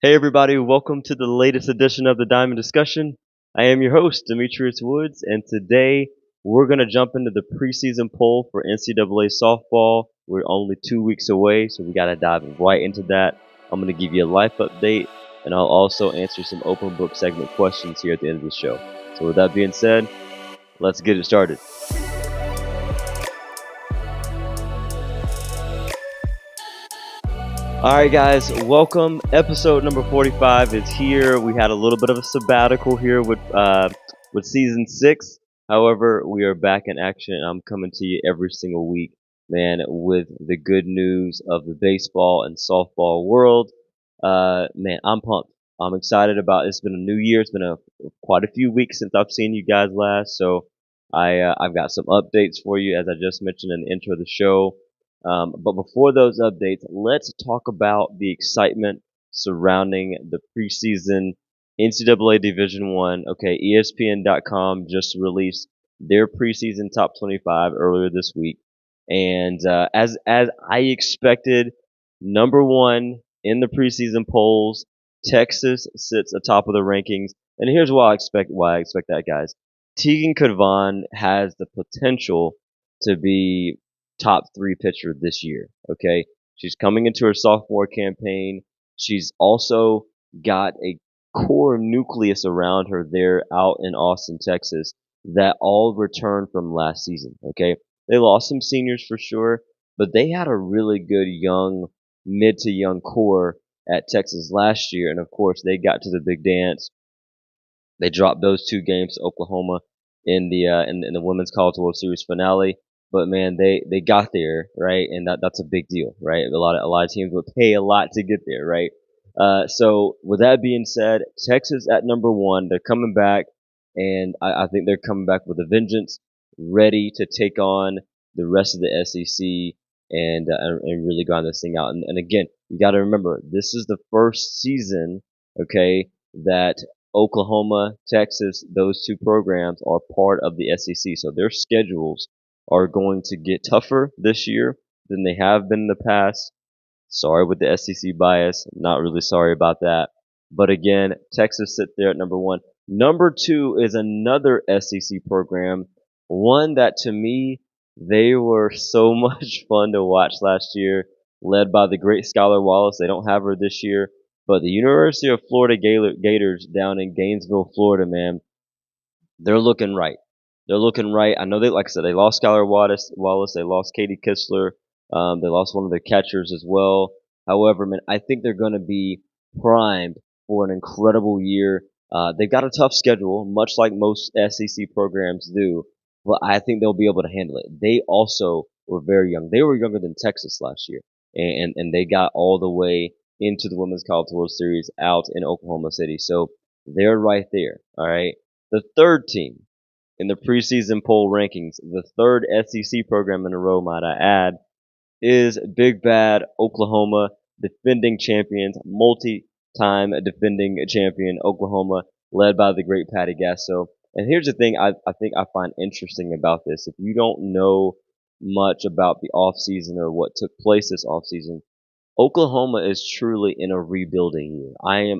Hey everybody, welcome to the latest edition of the Diamond Discussion. I am your host, Demetrius Woods, and today we're going to jump into the preseason poll for NCAA softball. We're only 2 weeks away, so we got to dive right into that. I'm going to give you a life update, and I'll also answer some open book segment questions here at the end of the show. So with that being said, let's get it started. All right, guys, welcome. Episode number 45 is here. We had a little bit of a sabbatical here with season 6. However, we are back in action. I'm coming to you every single week, man, with the good news of the baseball and softball world. Man, I'm pumped. I'm excited about. It's been a new year. It's been quite a few weeks since I've seen you guys last, so I've got some updates for you, as I just mentioned in the intro of the show. But before those updates, let's talk about the excitement surrounding the preseason NCAA Division One. Okay, ESPN.com just released their preseason top 25 earlier this week, and as I expected, number one in the preseason polls, Texas sits atop of the rankings. And here's why I expect that, guys. Tegan Kadvan has the potential to be top three pitcher this year. Okay. She's coming into her sophomore campaign. She's also got a core nucleus around her there out in Austin, Texas, that all returned from last season. Okay. They lost some seniors for sure, but they had a really good mid to young core at Texas last year. And of course, they got to the big dance. They dropped those two games to Oklahoma in the Women's College World Series finale. But man, they got there, right? And that's a big deal, right? A lot of teams would pay a lot to get there, right? So with that being said, Texas at number one, they're coming back, and I think they're coming back with a vengeance, ready to take on the rest of the SEC and really grind this thing out. And again, you got to remember, this is the first season, okay, that Oklahoma, Texas, those two programs are part of the SEC. So their schedules are going to get tougher this year than they have been in the past. Sorry with the SEC bias. Not really sorry about that. But again, Texas sits there at number one. Number two is another SEC program, one that to me, they were so much fun to watch last year, led by the great Skylar Wallace. They don't have her this year, but the University of Florida Gators down in Gainesville, Florida, man, they're looking right. They're looking right. I know like I said, they lost Skylar Wallace. They lost Katie Kistler. They lost one of their catchers as well. However, man, I think they're going to be primed for an incredible year. They've got a tough schedule, much like most SEC programs do, but I think they'll be able to handle it. They also were very young. They were younger than Texas last year, and they got all the way into the Women's College World Series out in Oklahoma City. So they're right there. All right. The third team in the preseason poll rankings, the third SEC program in a row, might I add, is Big Bad Oklahoma, defending champions, multi-time defending champion Oklahoma, led by the great Patty Gasso. And here's the thing I think I find interesting about this. If you don't know much about the offseason or what took place this offseason, Oklahoma is truly in a rebuilding year.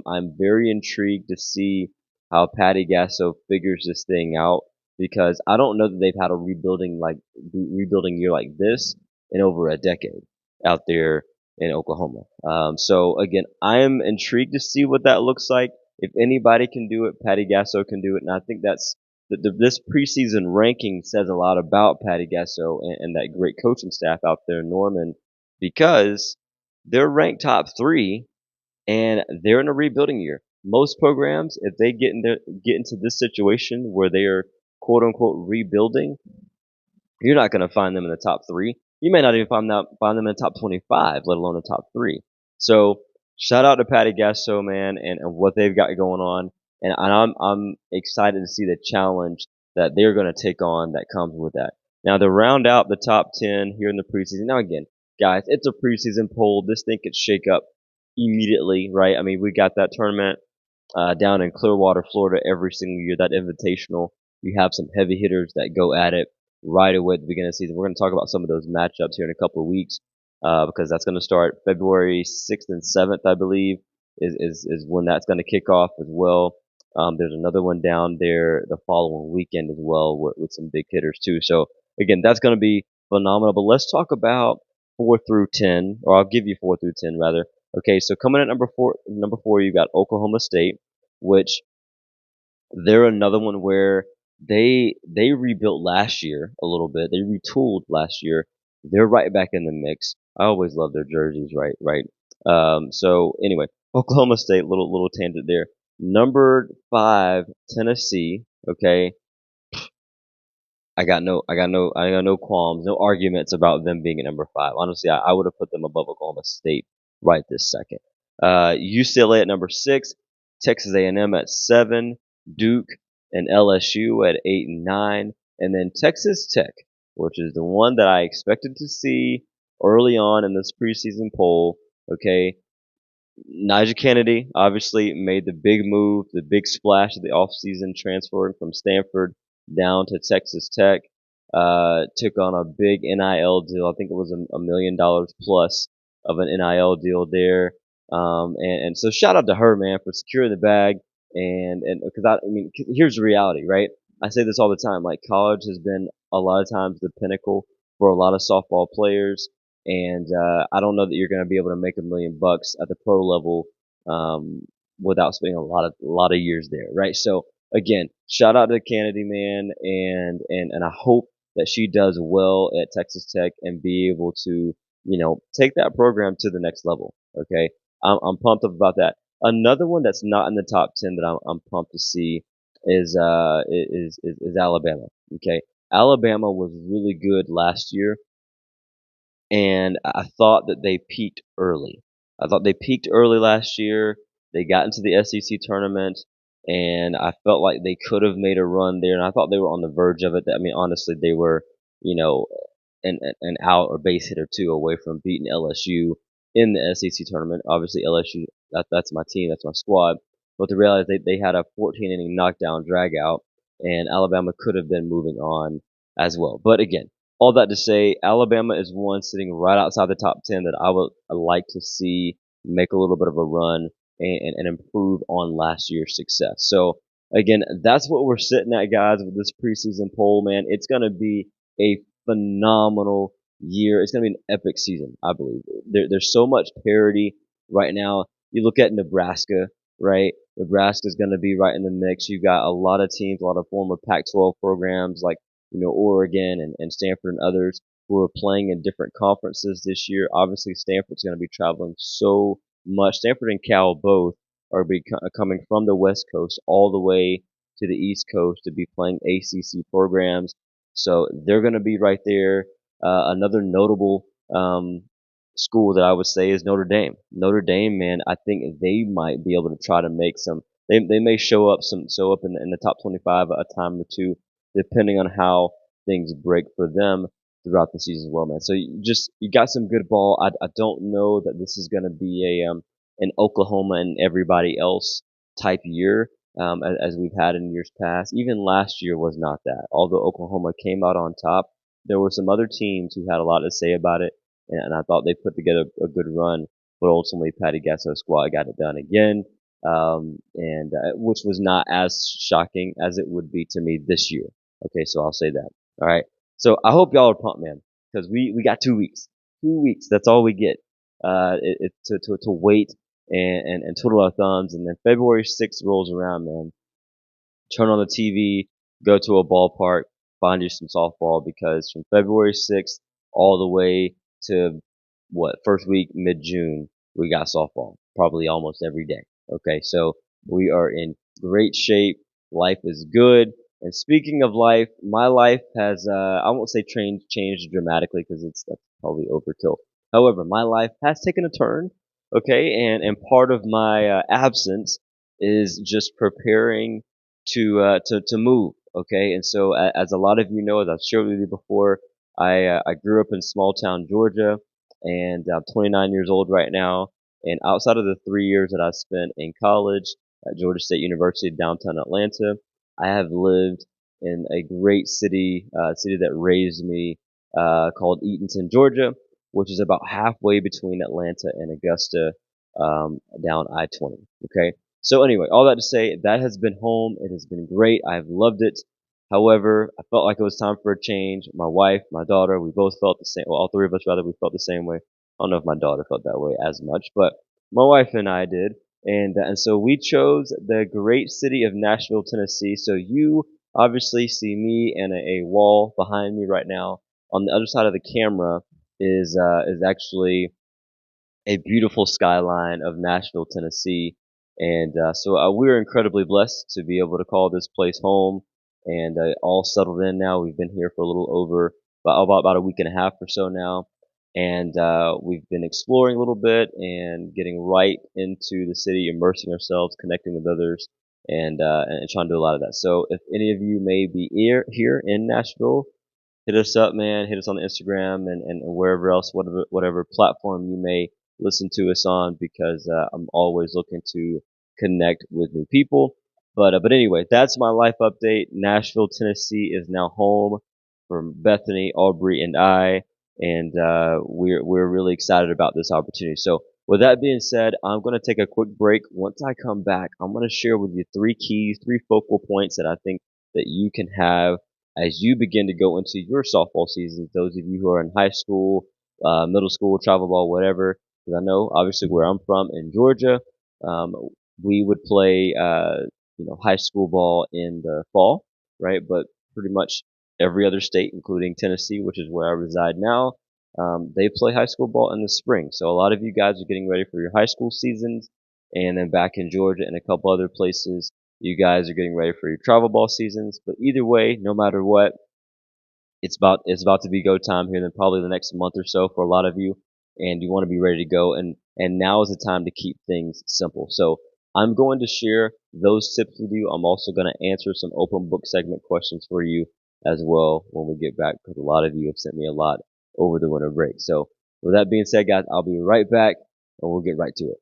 I'm very intrigued to see how Patty Gasso figures this thing out, because I don't know that they've had a rebuilding year like this in over a decade out there in Oklahoma. So again, I am intrigued to see what that looks like. If anybody can do it, Patty Gasso can do it, and I think this preseason ranking says a lot about Patty Gasso and that great coaching staff out there in Norman, because they're ranked top three and they're in a rebuilding year. Most programs, if they get into this situation where they are quote unquote rebuilding, you're not going to find them in the top three. You may not even find them in the top 25, let alone the top three. So shout out to Patty Gasso, man, and what they've got going on. And I'm excited to see the challenge that they're going to take on that comes with that. Now, to round out the top 10 here in the preseason. Now, again, guys, it's a preseason poll. This thing could shake up immediately, right? I mean, we got that tournament down in Clearwater, Florida, every single year. That invitational, you have some heavy hitters that go at it right away at the beginning of the season. We're going to talk about some of those matchups here in a couple of weeks, because that's going to start February 6th and 7th, I believe. is when that's going to kick off as well. There's another one down there the following weekend as well with some big hitters too. So again, that's going to be phenomenal. But let's talk about 4 through 10, or I'll give you 4 through 10 rather. Okay, so coming at number four, you got Oklahoma State, which they're another one where they rebuilt last year a little bit. They retooled last year. They're right back in the mix. I always love their jerseys, right? So anyway, Oklahoma State, little tangent there. Number five, Tennessee. Okay, I got no qualms, no arguments about them being at number five. Honestly, I would have put them above Oklahoma State right this second. UCLA at number six, Texas A&M at seven, Duke and LSU at 8 and 9, and then Texas Tech, which is the one that I expected to see early on in this preseason poll. Okay, Nigel Kennedy obviously made the big move, the big splash of the offseason, transferring from Stanford down to Texas Tech. Took on a big NIL deal. I think it was $1 million plus of an NIL deal there. And so shout out to her, man, for securing the bag. And because I mean, here's the reality, right? I say this all the time. Like college has been a lot of times the pinnacle for a lot of softball players. And I don't know that you're going to be able to make $1 million at the pro level without spending a lot of years there, right? So again, shout out to Kennedy, man, and I hope that she does well at Texas Tech and be able to take that program to the next level. Okay, I'm pumped up about that. Another one that's not in the top 10 that I'm pumped to see is Alabama. Okay, Alabama was really good last year, and I thought that they peaked early. I thought they peaked early last year. They got into the SEC tournament, and I felt like they could have made a run there. And I thought they were on the verge of it. I mean, honestly, they were, you know, an out or base hit or two away from beating LSU in the SEC tournament. Obviously, LSU, that's my team, that's my squad. But the reality is they had a 14 inning knockdown drag out, and Alabama could have been moving on as well. But again, all that to say, Alabama is one sitting right outside the top 10 that I would like to see make a little bit of a run and improve on last year's success. So again, that's what we're sitting at, guys, with this preseason poll, man. It's going to be a phenomenal year. It's going to be an epic season, I believe. There's so much parity right now. You look at Nebraska, right? Nebraska's going to be right in the mix. You've got a lot of teams, a lot of former Pac-12 programs like Oregon and Stanford and others who are playing in different conferences this year. Obviously, Stanford's going to be traveling so much. Stanford and Cal both are coming from the West Coast all the way to the East Coast to be playing ACC programs. So they're going to be right there. Another notable school that I would say is Notre Dame. Notre Dame, man, I think they might be able to try to make some. They may show up in the top 25 a time or two, depending on how things break for them throughout the season as well, man. So you got some good ball. I don't know that this is going to be an Oklahoma and everybody else type year as we've had in years past. Even last year was not that. Although Oklahoma came out on top, there were some other teams who had a lot to say about it, and I thought they put together a good run. But ultimately, Patty Gasso's squad got it done again, and which was not as shocking as it would be to me this year. Okay, so I'll say that. All right. So I hope y'all are pumped, man, because we got 2 weeks. 2 weeks. That's all we get. To wait and twiddle our thumbs, and then February 6th rolls around, man. Turn on the TV, go to a ballpark, find you some softball, because from February 6th all the way to first week mid June, we got softball probably almost every day. Okay, so we are in great shape. Life is good. And speaking of life, my life has I won't say changed dramatically because that's probably overkill. However, my life has taken a turn. Okay, and part of my absence is just preparing to move. Okay, and so as a lot of you know, as I've shared with you before, I grew up in small town Georgia, and I'm 29 years old right now. And outside of the 3 years that I spent in college at Georgia State University downtown Atlanta, I have lived in a great city that raised me, called Eatonton, Georgia, which is about halfway between Atlanta and Augusta. down I-20. Okay. So anyway, all that to say, that has been home. It has been great. I've loved it. However, I felt like it was time for a change. My wife, my daughter, we both felt the same. Well, all three of us rather, we felt the same way. I don't know if my daughter felt that way as much, but my wife and I did. And so we chose the great city of Nashville, Tennessee. So you obviously see me and a wall behind me right now. On the other side of the camera is actually a beautiful skyline of Nashville, Tennessee. And so we're incredibly blessed to be able to call this place home and all settled in now. We've been here for a little over about a week and a half or so now. And we've been exploring a little bit and getting right into the city, immersing ourselves, connecting with others, and trying to do a lot of that. So if any of you may be here in Nashville, hit us up, man. Hit us on Instagram and wherever else, whatever platform you may listen to us on, because I'm always looking to connect with new people. But anyway, that's my life update. Nashville, Tennessee is now home for Bethany, Aubrey, and I, and we're really excited about this opportunity. So with that being said, I'm going to take a quick break. Once I come back, I'm going to share with you three keys, three focal points that I think that you can have as you begin to go into your softball seasons. Those of you who are in high school, middle school, travel ball, whatever. Because I know, obviously, where I'm from in Georgia, um, we would play, high school ball in the fall, right? But pretty much every other state, including Tennessee, which is where I reside now, they play high school ball in the spring. So a lot of you guys are getting ready for your high school seasons, and then back in Georgia and a couple other places, you guys are getting ready for your travel ball seasons. But either way, no matter what, it's about to be go time here in probably the next month or so for a lot of you, and you want to be ready to go. And now is the time to keep things simple. So I'm going to share those tips with you. I'm also going to answer some open book segment questions for you as well when we get back, because a lot of you have sent me a lot over the winter break. So with that being said, guys, I'll be right back and we'll get right to it.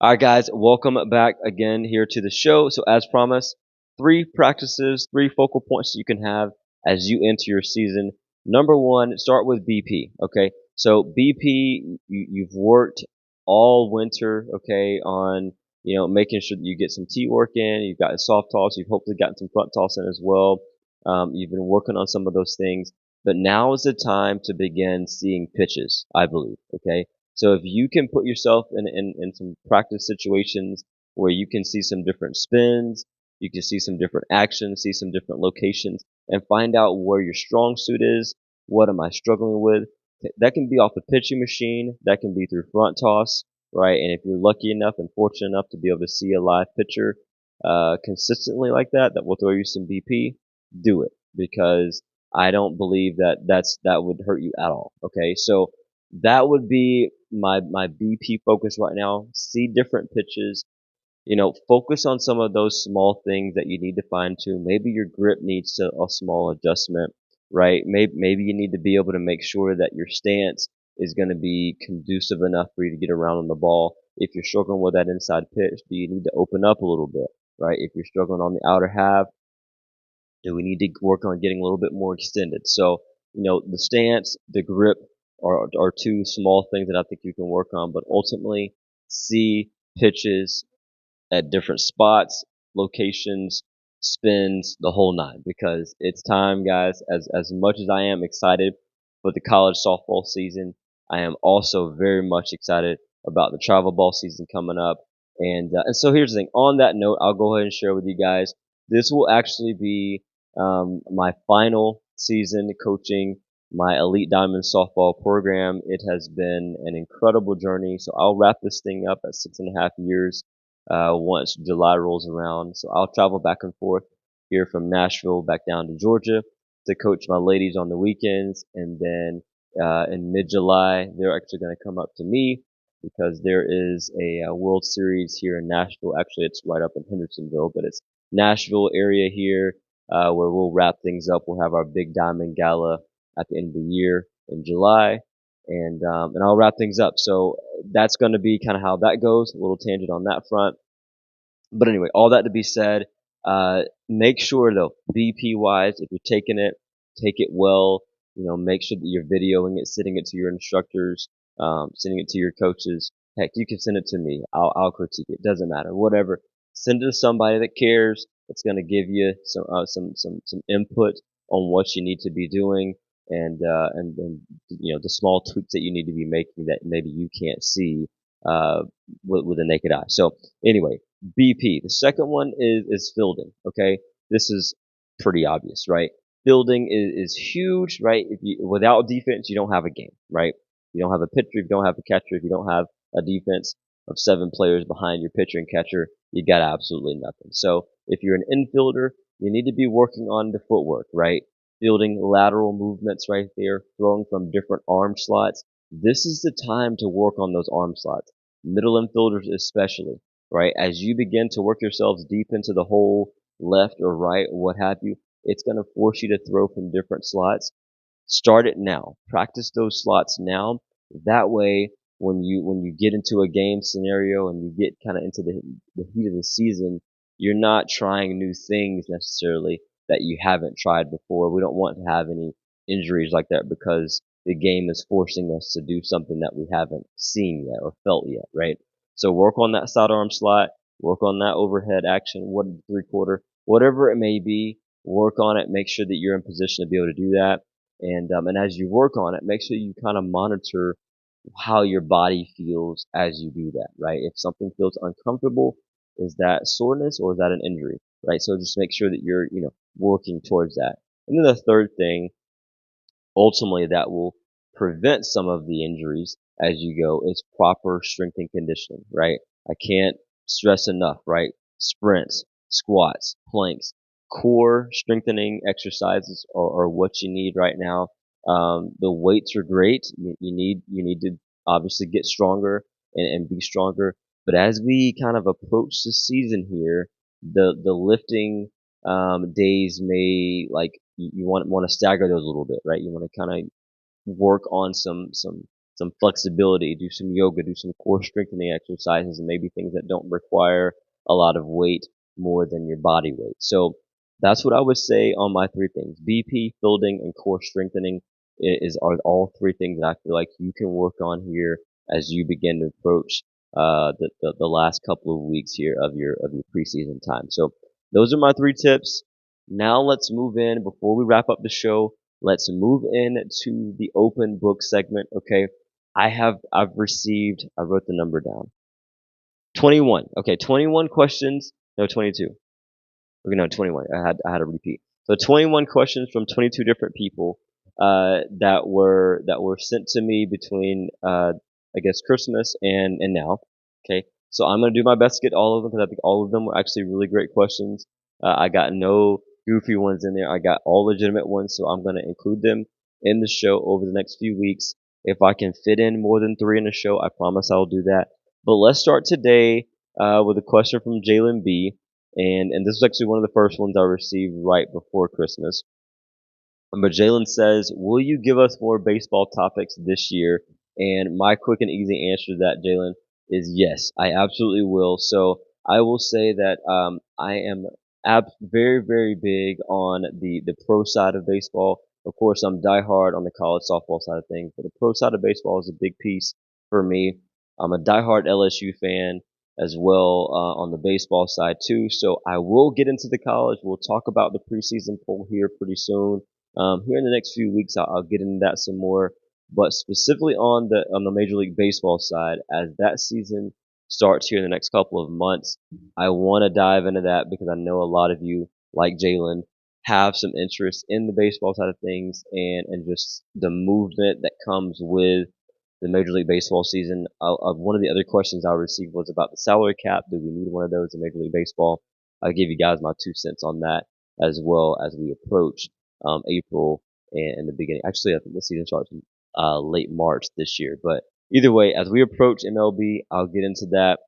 All right, guys, welcome back again here to the show. So, as promised, three practices, three focal points you can have as you enter your season. Number one, start with BP. Okay, so BP, you've worked all winter, okay, on making sure that you get some tee work in. You've got soft toss. You've hopefully gotten some front toss in as well. You've been working on some of those things, but now is the time to begin seeing pitches, I believe. Okay, so if you can put yourself in some practice situations where you can see some different spins, you can see some different actions, see some different locations, and find out where your strong suit is, what am I struggling with? That can be off the pitching machine, that can be through front toss, right? And if you're lucky enough and fortunate enough to be able to see a live pitcher consistently like that, that will throw you some BP, do it, because I don't believe that would hurt you at all. Okay, so that would be my BP focus right now. See different pitches. Focus on some of those small things that you need to fine tune. Maybe your grip needs a small adjustment, right? Maybe you need to be able to make sure that your stance is going to be conducive enough for you to get around on the ball. If you're struggling with that inside pitch, do you need to open up a little bit, right? If you're struggling on the outer half, do we need to work on getting a little bit more extended? So, the stance, the grip are two small things that I think you can work on, but ultimately see pitches at different spots, locations, spins, the whole nine, because it's time, guys. As much as I am excited for the college softball season, I am also very much excited about the travel ball season coming up. And so here's the thing. On that note, I'll go ahead and share with you guys. This will actually be my final season coaching my Elite Diamond softball program. It has been an incredible journey. So I'll wrap this thing up at 6.5 years once July rolls around. So I'll travel back and forth here from Nashville back down to Georgia to coach my ladies on the weekends. And then in mid-July, they're actually going to come up to me because there is a World Series here in Nashville. Actually, it's right up in Hendersonville, but it's Nashville area here where we'll wrap things up. We'll have our big diamond gala at the end of the year in July. and I'll wrap things up. So that's going to be kind of how that goes. A little tangent on that front. But anyway, all that to be said, make sure though, BP wise, if you're taking it, take it well. Make sure that you're videoing it, sending it to your instructors, sending it to your coaches. Heck, you can send it to me. I'll critique it. Doesn't matter. Whatever. Send it to somebody that cares. That's going to give you some input on what you need to be doing, and the small tweaks that you need to be making that maybe you can't see uh, with the naked eye. So anyway, BP. The second one is fielding. Okay, this is pretty obvious, right? Fielding is huge, right? If you without defense, you don't have a game, right? You don't have a pitcher, if you don't have a catcher, if you don't have a defense of 7 players behind your pitcher and catcher, you got absolutely nothing. So if you're an infielder, you need to be working on the footwork, right? Fielding lateral movements right there, throwing from different arm slots. This is the time to work on those arm slots. Middle infielders especially, right? As you begin to work yourselves deep into the hole, left or right, or what have you, it's going to force you to throw from different slots. Start it now. Practice those slots now. That way, when you get into a game scenario and you get kind of into the heat of the season, you're not trying new things necessarily that you haven't tried before. We don't want to have any injuries like that because the game is forcing us to do something that we haven't seen yet or felt yet, right? So work on that sidearm slot, work on that overhead action, what 3/4, whatever it may be, work on it. Make sure that you're in position to be able to do that. And as you work on it, make sure you kind of monitor how your body feels as you do that, right? If something feels uncomfortable, is that soreness or is that an injury, right? So just make sure that you're, working towards that. And then the third thing, ultimately, that will prevent some of the injuries as you go is proper strength and conditioning, right? I can't stress enough, right? Sprints, squats, planks, core strengthening exercises are what you need right now. The weights are great. You need to obviously get stronger and be stronger. But as we kind of approach the season here, the lifting days may like you want to stagger those a little bit, right? You want to kind of work on some flexibility, do some yoga, do some core strengthening exercises, and maybe things that don't require a lot of weight more than your body weight. So that's what I would say on my 3 things: BP, fielding, and core strengthening are all 3 things that I feel like you can work on here as you begin to approach the last couple of weeks here of your preseason time. So those are my 3 tips. Now let's move in before we wrap up the show. Let's move into the open book segment. Okay. I wrote the number down. 21. Okay. 21 questions. No, 22. Okay, no, 21. I had a repeat. So 21 questions from 22 different people, that were sent to me between, I guess Christmas and now. Okay. So I'm going to do my best to get all of them because I think all of them were actually really great questions. I got no goofy ones in there. I got all legitimate ones, so I'm going to include them in the show over the next few weeks. If I can fit in more than 3 in a show, I promise I'll do that. But let's start today with a question from Jalen B. And this was actually one of the first ones I received right before Christmas. But Jalen says, "Will you give us more baseball topics this year?" And my quick and easy answer to that, Jalen, is yes, I absolutely will. So I will say that I am very, very big on the pro side of baseball. Of course, I'm diehard on the college softball side of things, but the pro side of baseball is a big piece for me. I'm a diehard LSU fan as well on the baseball side too. So I will get into the college. We'll talk about the preseason poll here pretty soon. Here in the next few weeks, I'll get into that some more. But specifically on the Major League Baseball side, as that season starts here in the next couple of months, I want to dive into that because I know a lot of you, like Jalen, have some interest in the baseball side of things and just the movement that comes with the Major League Baseball season. One of the other questions I received was about the salary cap. Do we need one of those in Major League Baseball? I'll give you guys my 2 cents on that as well as we approach April and the beginning. Actually, I think the season starts late March this year. But either way, as we approach MLB, I'll get into that.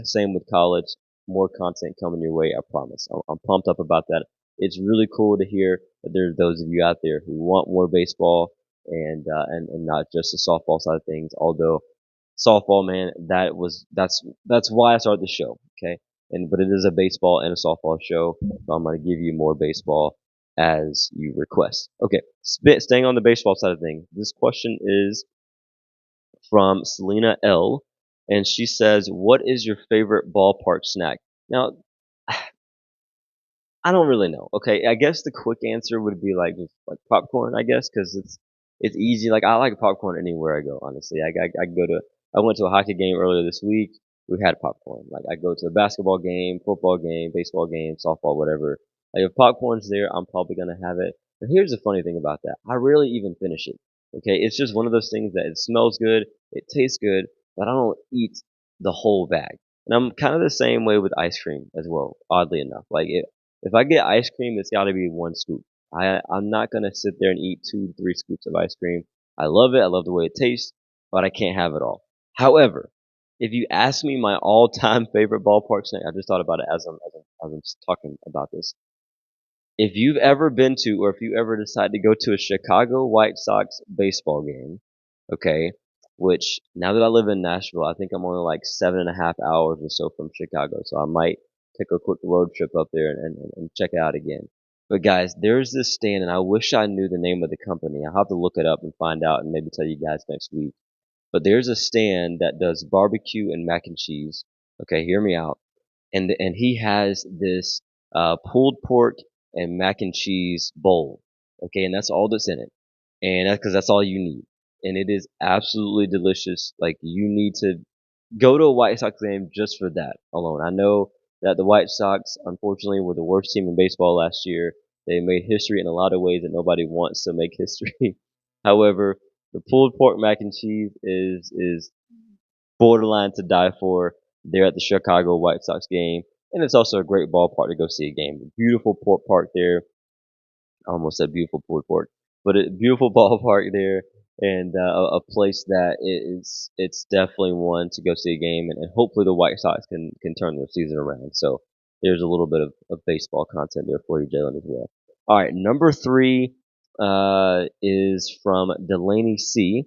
Same with college. More content coming your way, I promise. I'm pumped up about that. It's really cool to hear that there's those of you out there who want more baseball, and not just the softball side of things. Although softball, man, that's why I started the show. Okay, but it is a baseball and a softball show, so I'm gonna give you more baseball as you request. Okay, staying on the baseball side of things. This question is from Selena L, and she says, "What is your favorite ballpark snack?" Now, I don't really know. Okay, I guess the quick answer would be like just like popcorn. I guess because it's easy. Like I like popcorn anywhere I go. Honestly, I go to I went to a hockey game earlier this week. We had popcorn. Like I go to a basketball game, football game, baseball game, softball, whatever. Like if popcorn's there, I'm probably gonna have it. But here's the funny thing about that: I rarely even finish it. Okay, it's just one of those things that it smells good, it tastes good, but I don't eat the whole bag. And I'm kind of the same way with ice cream as well. Oddly enough, like if I get ice cream, it's got to be one scoop. I'm not gonna sit there and eat 2, 3 scoops of ice cream. I love it. I love the way it tastes, but I can't have it all. However, if you ask me my all-time favorite ballpark snack, I just thought about it as I'm talking about this. If you've ever been to, or if you ever decide to go to a Chicago White Sox baseball game, okay, which now that I live in Nashville, I think I'm only like 7.5 hours or so from Chicago, so I might take a quick road trip up there and check it out again. But guys, there's this stand, and I wish I knew the name of the company. I'll have to look it up and find out and maybe tell you guys next week. But there's a stand that does barbecue and mac and cheese. Okay, hear me out. And he has this pulled pork and mac and cheese bowl. Okay, and that's all that's in it, and that's because that's all you need, and it is absolutely delicious. Like you need to go to a White Sox game just for that alone. I know that the White Sox, unfortunately, were the worst team in baseball last year. They made history in a lot of ways that nobody wants to make history. However, the pulled pork mac and cheese is borderline to die for there at the Chicago White Sox game. And it's also a great ballpark to go see a game. Beautiful port park there. I almost said beautiful pulled pork, but a beautiful ballpark there, and a place that it's definitely one to go see a game, and hopefully the White Sox can turn their season around. So there's a little bit of baseball content there for you, Jalen, as well. All right, number three is from Delaney C.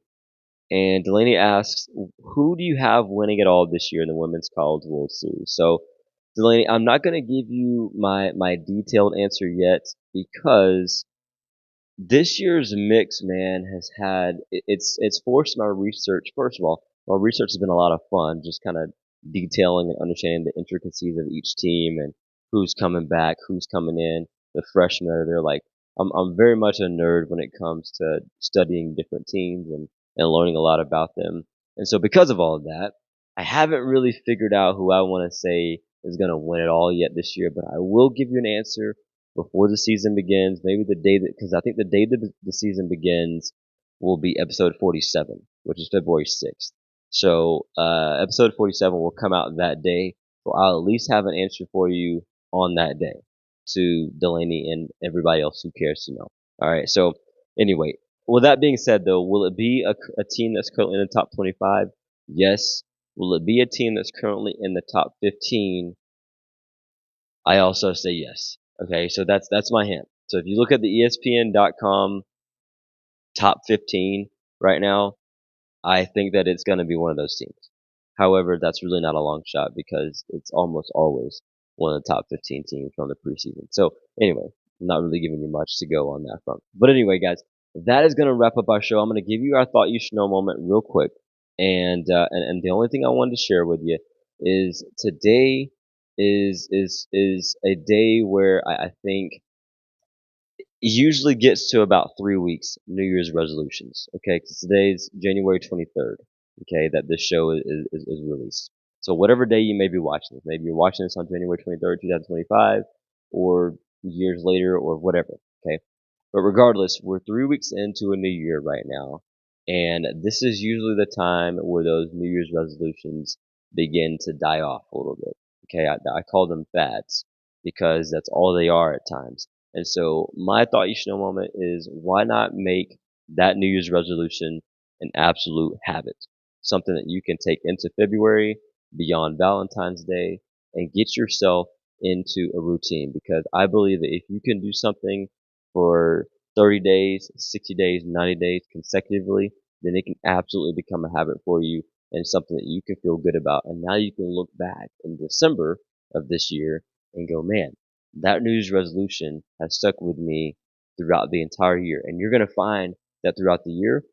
And Delaney asks, who do you have winning it all this year in the Women's College World Series? So, Delaney, I'm not going to give you my detailed answer yet because this year's mix, man, has had it's forced my research. First of all, my research has been a lot of fun, just kind of detailing and understanding the intricacies of each team and who's coming back, who's coming in, the freshmen that are there. Like I'm very much a nerd when it comes to studying different teams and learning a lot about them. And so because of all of that, I haven't really figured out who I want to say is going to win it all yet this year, but I will give you an answer before the season begins. Maybe the day that, because I think the day that the season begins will be episode 47, which is February 6th. So, episode 47 will come out that day. So I'll at least have an answer for you on that day to Delaney and everybody else who cares to know. All right. So anyway, with that being said though, will it be a team that's currently in the top 25? Yes. Will it be a team that's currently in the top 15? I also say yes. Okay, so that's my hint. So if you look at the ESPN.com top 15 right now, I think that it's going to be one of those teams. However, that's really not a long shot because it's almost always one of the top 15 teams from the preseason. So anyway, I'm not really giving you much to go on that front. But anyway, guys, that is going to wrap up our show. I'm going to give you our thought you should know moment real quick. And the only thing I wanted to share with you is today is a day where I think usually gets to about 3 weeks, New Year's resolutions. Okay, because today's January 23rd. Okay, that this show is released. So whatever day you may be watching this, maybe you're watching this on January 23rd, 2025, or years later, or whatever. Okay, but regardless, we're 3 weeks into a new year right now, and this is usually the time where those New Year's resolutions begin to die off a little bit. Okay, I call them fads because that's all they are at times. And so my thought you should know moment is why not make that New Year's resolution an absolute habit? Something that you can take into February, beyond Valentine's Day, and get yourself into a routine because I believe that if you can do something for 30 days, 60 days, 90 days consecutively, then it can absolutely become a habit for you and something that you can feel good about. And now you can look back in December of this year and go, man, that New Year's resolution has stuck with me throughout the entire year. And you're going to find that throughout the year,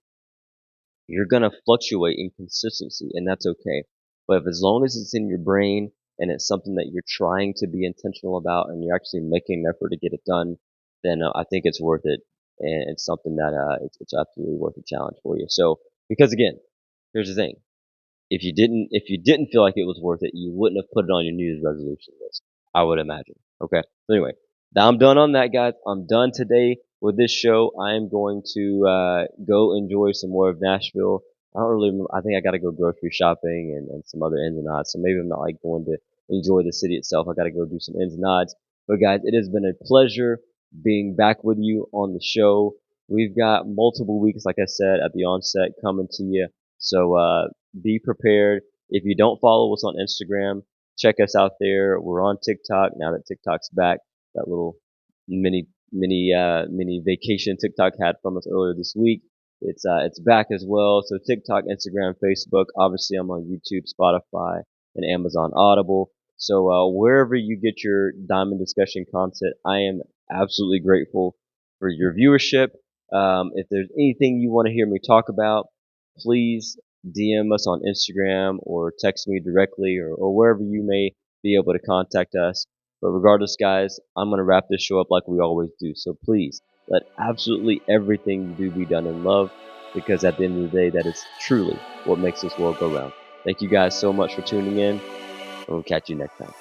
you're going to fluctuate in consistency, and that's okay. But if, as long as it's in your brain and it's something that you're trying to be intentional about and you're actually making an effort to get it done, then I think it's worth it. And it's something that it's absolutely worth a challenge for you. So, because again, here's the thing. If you didn't feel like it was worth it, you wouldn't have put it on your New Year's resolution list, I would imagine. Okay. So anyway, now I'm done on that, guys. I'm done today with this show. I am going to go enjoy some more of Nashville. I don't really remember. I think I got to go grocery shopping and some other ins and outs. So maybe I'm not like going to enjoy the city itself. I got to go do some ins and outs. But guys, it has been a pleasure being back with you on the show. We've got multiple weeks, like I said at the onset, coming to you. So be prepared. If you don't follow us on Instagram, check us out there. We're on TikTok now that TikTok's back. That little mini vacation TikTok had from us earlier this week. It's back as well. So TikTok, Instagram, Facebook. Obviously, I'm on YouTube, Spotify, and Amazon Audible. So wherever you get your Diamond Discussion content, I am absolutely grateful for your viewership. If there's anything you want to hear me talk about, please DM us on Instagram or text me directly or wherever you may be able to contact us. But regardless, guys, I'm going to wrap this show up like we always do. So please let absolutely everything you do be done in love, because at the end of the day, that is truly what makes this world go round. Thank you guys so much for tuning in, and we'll catch you next time.